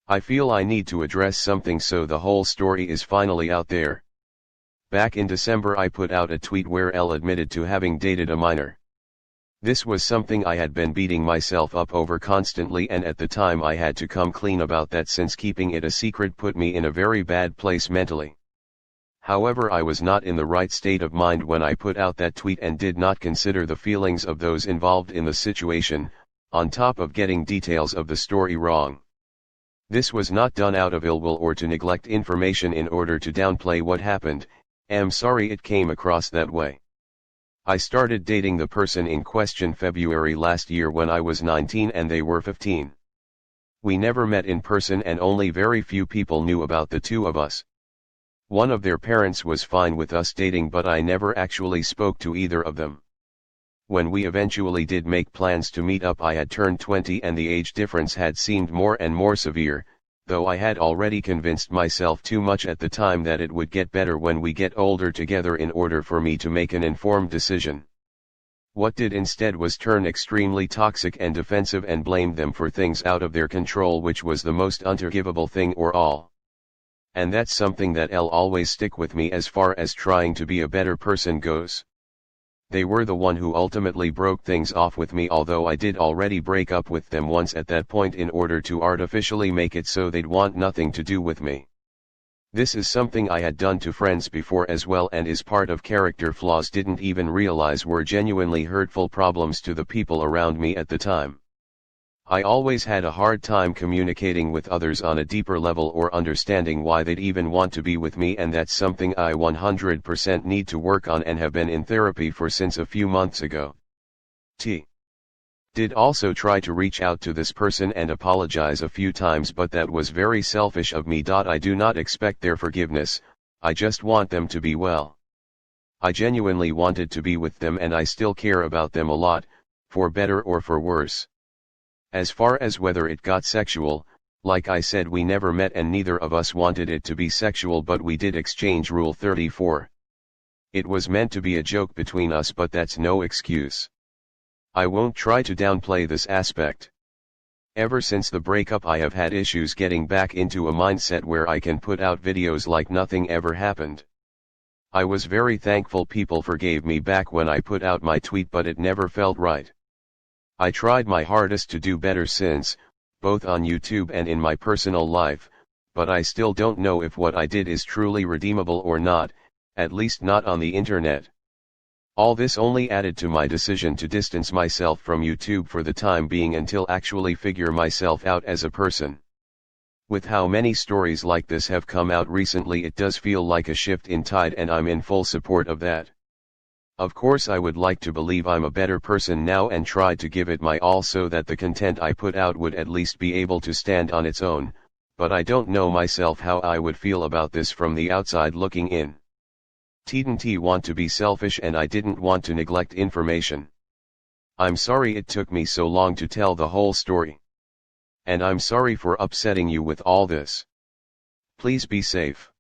I feel I need to address something, so the whole story is finally out there. Back in December I put out a tweet where Elle admitted to having dated a minor. This was something I had been beating myself up over constantly, and at the time I had to come clean about that, since keeping it a secret put me in a very bad place mentally. However, I was not in the right state of mind when I put out that tweet and did not consider the feelings of those involved in the situation, on top of getting details of the story wrong. This was not done out of ill will or to neglect information in order to downplay what happened. I'm sorry it came across that way. I started dating the person in question February last year when I was 19 and they were 15. We never met in person and only very few people knew about the two of us. One of their parents was fine with us dating, but I never actually spoke to either of them. When we eventually did make plans to meet up, I had turned 20 and the age difference had seemed more and more severe, though I had already convinced myself too much at the time that it would get better when we get older together in order for me to make an informed decision. What did instead was turn extremely toxic and defensive and blamed them for things out of their control, which was the most unforgivable thing or all. And that's something that'll always stick with me as far as trying to be a better person goes. They were the one who ultimately broke things off with me, although I did already break up with them once at that point in order to artificially make it so they'd want nothing to do with me. This is something I had done to friends before as well, and is part of character flaws didn't even realize were genuinely hurtful problems to the people around me at the time. I always had a hard time communicating with others on a deeper level or understanding why they'd even want to be with me, and that's something I 100% need to work on and have been in therapy for since a few months ago. Did also try to reach out to this person and apologize a few times, but that was very selfish of me. I do not expect their forgiveness, I just want them to be well. I genuinely wanted to be with them and I still care about them a lot, for better or for worse. As far as whether it got sexual, like I said, we never met and neither of us wanted it to be sexual, but we did exchange Rule 34. It was meant to be a joke between us, but that's no excuse. I won't try to downplay this aspect. Ever since the breakup I have had issues getting back into a mindset where I can put out videos like nothing ever happened. I was very thankful people forgave me back when I put out my tweet, but it never felt right. I tried my hardest to do better since, both on YouTube and in my personal life, but I still don't know if what I did is truly redeemable or not, at least not on the internet. All this only added to my decision to distance myself from YouTube for the time being until actually figure myself out as a person. With how many stories like this have come out recently, it does feel like a shift in tide, and I'm in full support of that. Of course, I would like to believe I'm a better person now and try to give it my all so that the content I put out would at least be able to stand on its own, but I don't know myself how I would feel about this from the outside looking in. Didn't want to be selfish and I didn't want to neglect information. I'm sorry it took me so long to tell the whole story. And I'm sorry for upsetting you with all this. Please be safe.